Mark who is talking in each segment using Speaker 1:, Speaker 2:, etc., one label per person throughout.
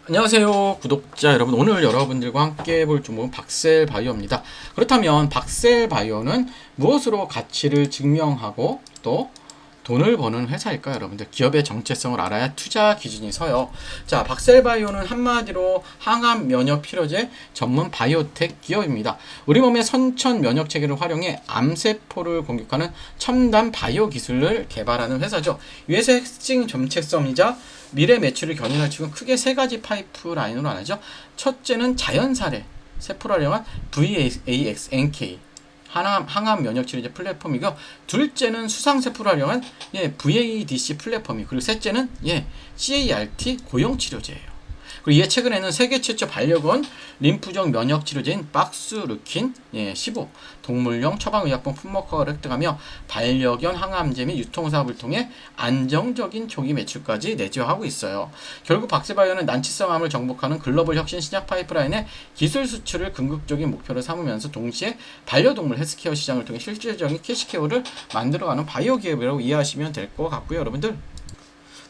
Speaker 1: 안녕하세요 구독자 여러분, 오늘 여러분들과 함께 볼 종목은 박셀바이오입니다. 그렇다면 박셀바이오는 무엇으로 가치를 증명하고 또 돈을 버는 회사일까요? 여러분들, 기업의 정체성을 알아야 투자 기준이 서요. 자, 박셀바이오는 한마디로 항암 면역 필요제 전문 바이오텍 기업입니다. 우리 몸의 선천 면역 체계를 활용해 암세포를 공격하는 첨단 바이오 기술을 개발하는 회사죠. 이 회사의 핵심 정체성이자 미래 매출을 견인할 측은 크게 세 가지 파이프라인으로 나누죠. 첫째는 자연사례 세포를 활용한 VAX-NK 항암 면역 치료제 플랫폼이고, 둘째는 수상세포를 활용한 VADC 플랫폼이, 그리고 셋째는 CAR-T 고용 치료제예요. 그리고 이에 최근에는 세계 최초 반려견 림프종 면역 치료제인 박스루킨 15 동물용 처방의약품 품목허가를 획득하며 반려견 항암제 및 유통사업을 통해 안정적인 조기 매출까지 내재하고 있어요. 결국 박셀바이오는 난치성 암을 정복하는 글로벌 혁신 신약 파이프라인의 기술 수출을 궁극적인 목표로 삼으면서 동시에 반려동물 헬스케어 시장을 통해 실질적인 캐시케어를 만들어가는 바이오 기업이라고 이해하시면 될 것 같고요, 여러분들.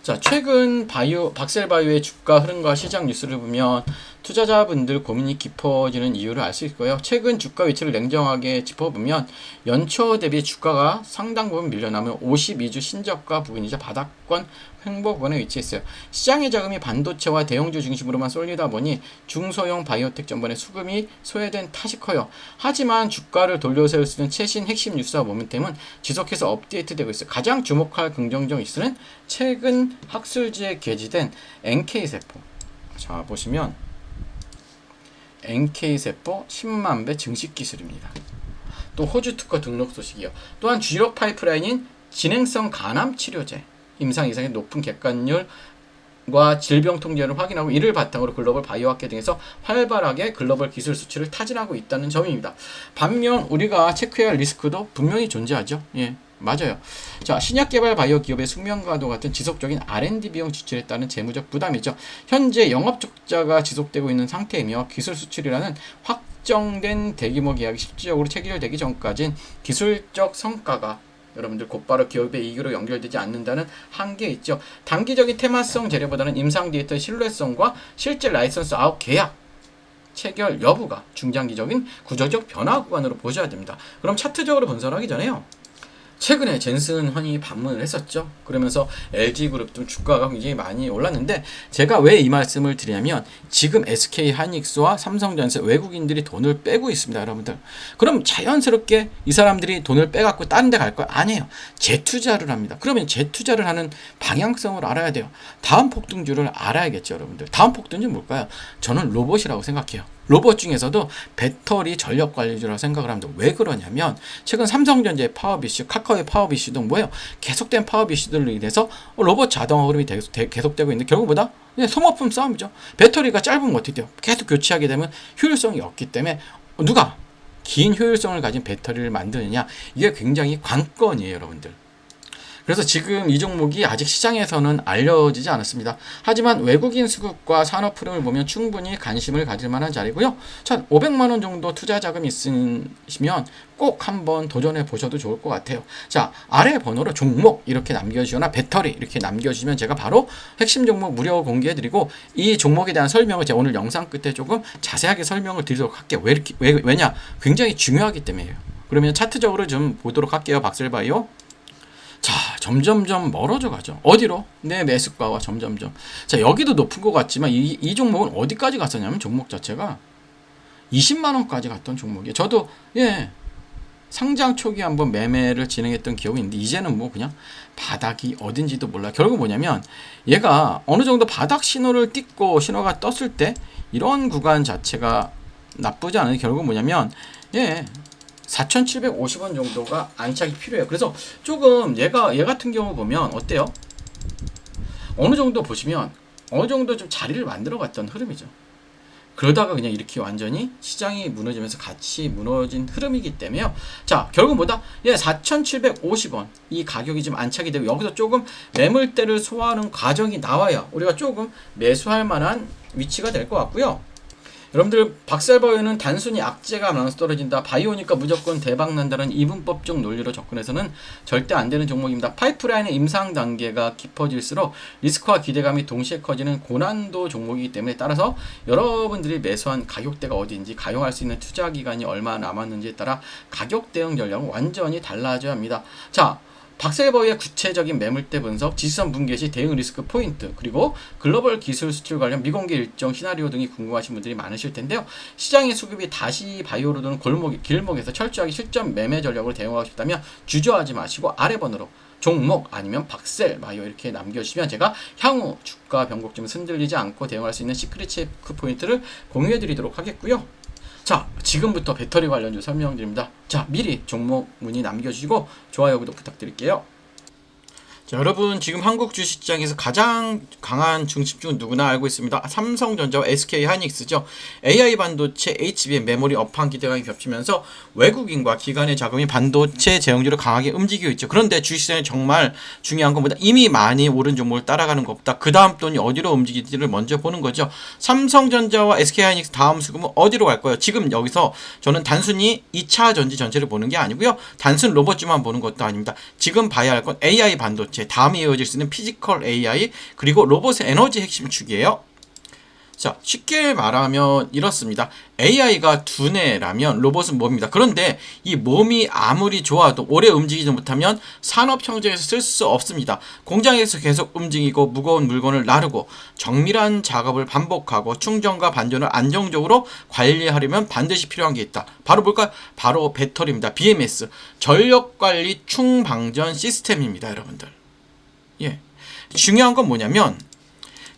Speaker 1: 자, 최근 박셀바이오의 주가 흐름과 시장 뉴스를 보면 투자자분들 고민이 깊어지는 이유를 알 수 있고요. 최근 주가 위치를 냉정하게 짚어보면 연초 대비 주가가 상당 부분 밀려나면 52주 신저가 부근이자 바닥권 횡보 구간에 위치했어요. 시장의 자금이 반도체와 대형주 중심으로만 쏠리다 보니 중소형 바이오텍 전반에 수급이 소외된 탓이 커요. 하지만 주가를 돌려세울 수 있는 최신 핵심 뉴스와 모멘텀은 지속해서 업데이트되고 있어요. 가장 주목할 긍정적 뉴스는 최근 학술지에 게재된 NK세포. 자, 보시면 NK세포 10만 배 증식 기술입니다. 또 호주 특허 등록 소식이요. 또한 주력 파이프라인인 진행성 간암 치료제 임상 이상의 높은 객관율과 질병 통제를 확인하고, 이를 바탕으로 글로벌 바이오학계 등에서 활발하게 글로벌 기술 수출을 타진하고 있다는 점입니다. 반면 우리가 체크해야 할 리스크도 분명히 존재하죠. 맞아요. 자, 신약 개발 바이오 기업의 숙명과도 같은 지속적인 R&D 비용 지출에 따른 재무적 부담이죠. 현재 영업 적자가 지속되고 있는 상태이며 기술 수출이라는 확정된 대규모 계약이 실질적으로 체결되기 전까지는 기술적 성과가 여러분들 곧바로 기업의 이익으로 연결되지 않는다는 한계 있죠. 단기적인 테마성 재료보다는 임상 데이터의 신뢰성과 실제 라이선스 아웃 계약 체결 여부가 중장기적인 구조적 변화 구간으로 보셔야 됩니다. 그럼 차트적으로 분석하기 전에요, 최근에 젠슨 헌이 방문을 했었죠. 그러면서 LG그룹도 주가가 굉장히 많이 올랐는데, 제가 왜 이 말씀을 드리냐면 지금 SK하이닉스와 삼성전자 외국인들이 돈을 빼고 있습니다, 여러분들. 그럼 자연스럽게 이 사람들이 돈을 빼갖고 다른 데 갈 거야? 아니에요. 재투자를 합니다. 그러면 재투자를 하는 방향성을 알아야 돼요. 다음 폭등주를 알아야겠죠, 여러분들. 다음 폭등주는 뭘까요? 저는 로봇이라고 생각해요. 로봇 중에서도 배터리 전력 관리주라고 생각을 합니다. 왜 그러냐면 최근 삼성전자의 파업 이슈, 카카오의 파업 이슈 등 뭐예요? 계속된 파업 이슈들로 인해서 로봇 자동화 흐름이 계속되고 있는데, 결국 보다 소모품 싸움이죠. 배터리가 짧으면 어떻게 돼요? 계속 교체하게 되면 효율성이 없기 때문에 누가 긴 효율성을 가진 배터리를 만드느냐, 이게 굉장히 관건이에요, 여러분들. 그래서 지금 이 종목이 아직 시장에서는 알려지지 않았습니다. 하지만 외국인 수급과 산업 흐름을 보면 충분히 관심을 가질 만한 자리고요. 자, 500만원 정도 투자 자금이 있으시면 꼭 한번 도전해 보셔도 좋을 것 같아요. 자, 아래 번호로 종목 이렇게 남겨주거나 배터리 이렇게 남겨주시면 제가 바로 핵심 종목 무료 공개해드리고, 이 종목에 대한 설명을 제가 오늘 영상 끝에 조금 자세하게 설명을 드리도록 할게요. 왜냐? 굉장히 중요하기 때문이에요. 그러면 차트적으로 좀 보도록 할게요. 박셀바이오. 자, 점점점 멀어져 가죠. 어디로? 내 매수가와 점점점. 자, 여기도 높은 것 같지만 이 종목은 어디까지 갔었냐면 종목 자체가 20만원까지 갔던 종목이에요. 저도 상장 초기에 한번 매매를 진행했던 기억이 있는데, 이제는 뭐 그냥 바닥이 어딘지도 몰라요. 결국 뭐냐면 얘가 어느 정도 바닥 신호를 띄고 신호가 떴을 때 이런 구간 자체가 나쁘지 않아요. 결국 뭐냐면 4,750원 정도가 안착이 필요해요. 그래서 조금 얘 같은 경우 보면 어때요? 어느 정도 보시면 어느 정도 좀 자리를 만들어 갔던 흐름이죠. 그러다가 그냥 이렇게 완전히 시장이 무너지면서 같이 무너진 흐름이기 때문에요. 자, 결국 뭐다? 4,750원 이 가격이 좀 안착이 되고, 여기서 조금 매물대를 소화하는 과정이 나와야 우리가 조금 매수할 만한 위치가 될 것 같고요. 여러분들 박셀바이오는 단순히 악재가 많아서 떨어진다, 바이오니까 무조건 대박난다는 이분법적 논리로 접근해서는 절대 안 되는 종목입니다. 파이프라인의 임상 단계가 깊어질수록 리스크와 기대감이 동시에 커지는 고난도 종목이기 때문에, 따라서 여러분들이 매수한 가격대가 어디인지, 가용할 수 있는 투자 기간이 얼마나 남았는지에 따라 가격 대응 전략은 완전히 달라져야 합니다. 자, 박셀바이오의 구체적인 매물대 분석, 지수선 분계 시 대응 리스크 포인트, 그리고 글로벌 기술 수출 관련 미공개 일정 시나리오 등이 궁금하신 분들이 많으실 텐데요. 시장의 수급이 다시 바이오로 도는 길목에서 철저하게 실전 매매 전략으로 대응하고 싶다면 주저하지 마시고 아래 번호로 종목 아니면 박셀바이오 이렇게 남겨주시면 제가 향후 주가 변곡점을 흔들리지 않고 대응할 수 있는 시크릿 체크 포인트를 공유해 드리도록 하겠고요. 자, 지금부터 배터리 관련주 설명드립니다. 자, 미리 종목 문의 남겨주시고 좋아요, 구독 부탁드릴게요. 자, 여러분, 지금 한국 주식시장에서 가장 강한 중심주는 누구나 알고 있습니다. 삼성전자와 SK하이닉스죠. AI 반도체, HBM, 메모리 업황 기대감이 겹치면서 외국인과 기관의 자금이 반도체 제형주를 강하게 움직이고 있죠. 그런데 주식시장에 정말 중요한 것보다 이미 많이 오른 종목을 따라가는 것보다 그 다음 돈이 어디로 움직이지를 먼저 보는 거죠. 삼성전자와 SK하이닉스 다음 수급은 어디로 갈까요? 지금 여기서 저는 단순히 2차 전지 전체를 보는 게 아니고요, 단순 로봇주만 보는 것도 아닙니다. 지금 봐야 할 건 AI 반도체, 다음에 이어질 수 있는 피지컬 AI, 그리고 로봇의 에너지 핵심 축이에요. 자, 쉽게 말하면 이렇습니다. AI가 두뇌라면 로봇은 몸입니다. 그런데 이 몸이 아무리 좋아도 오래 움직이지 못하면 산업 현장에서 쓸 수 없습니다. 공장에서 계속 움직이고 무거운 물건을 나르고 정밀한 작업을 반복하고 충전과 반전을 안정적으로 관리하려면 반드시 필요한 게 있다. 바로 뭘까요? 바로 배터리입니다. BMS, 전력관리 충방전 시스템입니다, 여러분들. 예. 중요한 건 뭐냐면,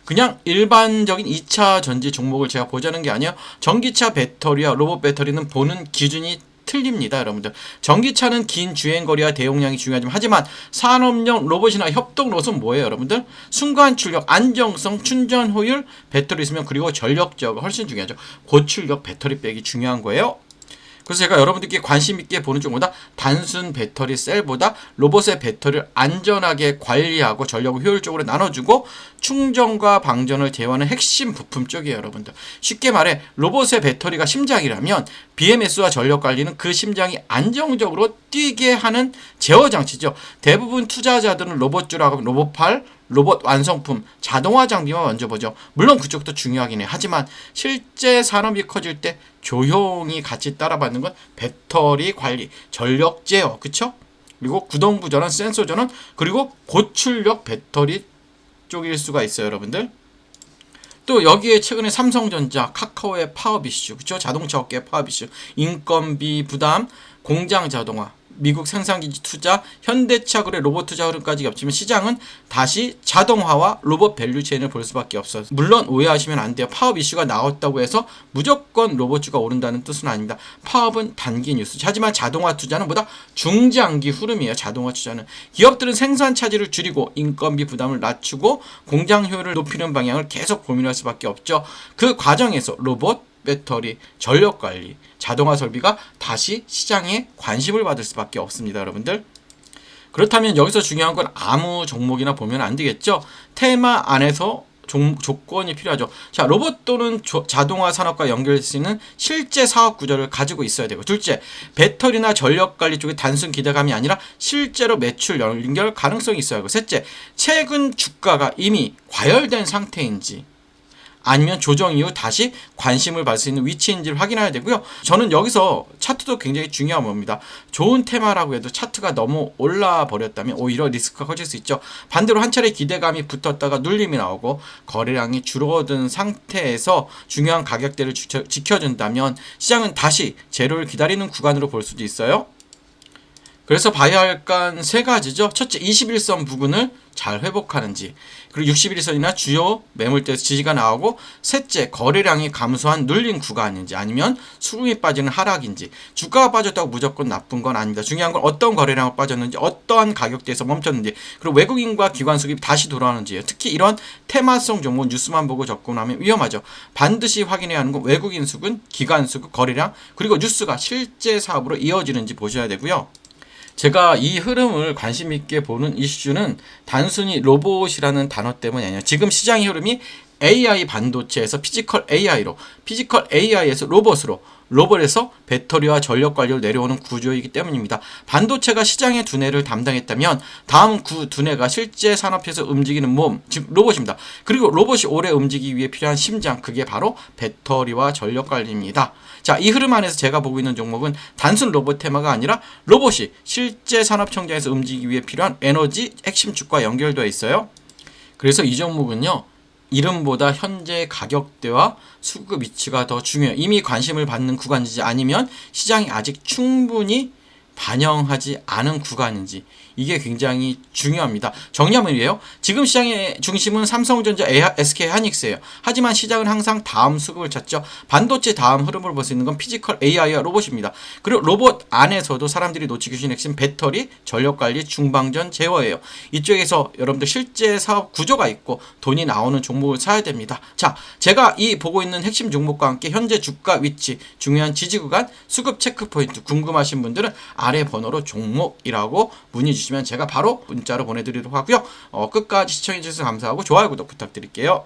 Speaker 1: 그냥 일반적인 2차 전지 종목을 제가 보자는 게 아니에요. 전기차 배터리와 로봇 배터리는 보는 기준이 틀립니다, 여러분들. 전기차는 긴 주행거리와 대용량이 중요하지만, 하지만 산업용 로봇이나 협동 로봇은 뭐예요, 여러분들? 순간 출력, 안정성, 충전 효율, 배터리 있으면, 그리고 전력 제어가 훨씬 중요하죠. 고출력 배터리 백이 중요한 거예요. 그래서 제가 여러분들께 관심 있게 보는 쪽보다 단순 배터리 셀보다 로봇의 배터리를 안전하게 관리하고 전력을 효율적으로 나눠주고 충전과 방전을 제어하는 핵심 부품 쪽이에요, 여러분들. 쉽게 말해 로봇의 배터리가 심장이라면 BMS와 전력 관리는 그 심장이 안정적으로 뛰게 하는 제어 장치죠. 대부분 투자자들은 로봇주라고 하면 로봇팔, 로봇 완성품, 자동화 장비만 먼저 보죠. 물론 그쪽도 중요하긴 해요. 하지만 실제 산업이 커질 때 조용히 같이 따라받는 건 배터리 관리, 전력 제어, 그쵸? 그리고 구동부 전원, 센서 전원, 그리고 고출력 배터리 쪽일 수가 있어요, 여러분들. 또 여기에 최근에 삼성전자, 카카오의 파업 이슈, 그쵸? 자동차 업계의 파업 이슈, 인건비 부담, 공장 자동화, 미국 생산기지 투자, 현대차 그래 로봇 투자 흐름까지 겹치면 시장은 다시 자동화와 로봇 밸류체인을 볼 수밖에 없어요. 물론 오해하시면 안 돼요. 파업 이슈가 나왔다고 해서 무조건 로봇주가 오른다는 뜻은 아닙니다. 파업은 단기 뉴스. 하지만 자동화 투자는 보다 중장기 흐름이에요. 자동화 투자는. 기업들은 생산 차질을 줄이고 인건비 부담을 낮추고 공장 효율을 높이는 방향을 계속 고민할 수밖에 없죠. 그 과정에서 로봇, 배터리, 전력관리, 자동화 설비가 다시 시장에 관심을 받을 수밖에 없습니다, 여러분들. 그렇다면 여기서 중요한 건 아무 종목이나 보면 안 되겠죠. 테마 안에서 조건이 필요하죠. 자, 로봇 또는 자동화 산업과 연결될 수 있는 실제 사업 구조를 가지고 있어야 되고, 둘째, 배터리나 전력 관리 쪽에 단순 기대감이 아니라 실제로 매출 연결 가능성이 있어야 하고, 셋째, 최근 주가가 이미 과열된 상태인지 아니면 조정 이후 다시 관심을 받을 수 있는 위치인지를 확인해야 되고요. 저는 여기서 차트도 굉장히 중요한 겁니다. 좋은 테마라고 해도 차트가 너무 올라 버렸다면 오히려 리스크가 커질 수 있죠. 반대로 한 차례 기대감이 붙었다가 눌림이 나오고 거래량이 줄어든 상태에서 중요한 가격대를 지켜준다면 시장은 다시 제로를 기다리는 구간으로 볼 수도 있어요. 그래서 봐야 할 건 세 가지죠. 첫째, 21선 부근을 잘 회복하는지, 그리고 61선이나 주요 매물대에서 지지가 나오고, 셋째, 거래량이 감소한 눌린 구간인지 아니면 수급이 빠지는 하락인지. 주가가 빠졌다고 무조건 나쁜 건 아닙니다. 중요한 건 어떤 거래량이 빠졌는지, 어떠한 가격대에서 멈췄는지, 그리고 외국인과 기관 수급이 다시 돌아오는지예요. 특히 이런 테마성 종목 뉴스만 보고 접근하면 위험하죠. 반드시 확인해야 하는 건 외국인 수급, 기관 수급, 거래량, 그리고 뉴스가 실제 사업으로 이어지는지 보셔야 되고요. 제가 이 흐름을 관심 있게 보는 이슈는 단순히 로봇이라는 단어 때문이 아니에요. 지금 시장의 흐름이 AI 반도체에서 피지컬 AI로, 피지컬 AI에서 로봇으로, 로봇에서 배터리와 전력 관리로 내려오는 구조이기 때문입니다. 반도체가 시장의 두뇌를 담당했다면 다음 두뇌가 실제 산업에서 움직이는 몸, 즉 로봇입니다. 그리고 로봇이 오래 움직이기 위해 필요한 심장, 그게 바로 배터리와 전력 관리입니다. 자, 이 흐름 안에서 제가 보고 있는 종목은 단순 로봇 테마가 아니라 로봇이 실제 산업 청장에서 움직이기 위해 필요한 에너지 핵심 축과 연결되어 있어요. 그래서 이 종목은요, 이름보다 현재 가격대와 수급 위치가 더 중요해요. 이미 관심을 받는 구간인지 아니면 시장이 아직 충분히 반영하지 않은 구간인지, 이게 굉장히 중요합니다. 정리하면 이래요. 지금 시장의 중심은 삼성전자, SK하이닉스예요. 하지만 시장은 항상 다음 수급을 찾죠. 반도체 다음 흐름을 볼 수 있는 건 피지컬 AI와 로봇입니다. 그리고 로봇 안에서도 사람들이 놓치기 쉬운 핵심 배터리, 전력관리, 중방전, 제어예요. 이쪽에서 여러분들 실제 사업 구조가 있고 돈이 나오는 종목을 사야 됩니다. 자, 제가 이 보고 있는 핵심 종목과 함께 현재 주가 위치, 중요한 지지 구간, 수급 체크 포인트 궁금하신 분들은 아래 번호로 종목이라고 문의 주시면 제가 바로 문자로 보내드리도록 하고요. 끝까지 시청해주셔서 감사하고 좋아요, 구독 부탁드릴게요.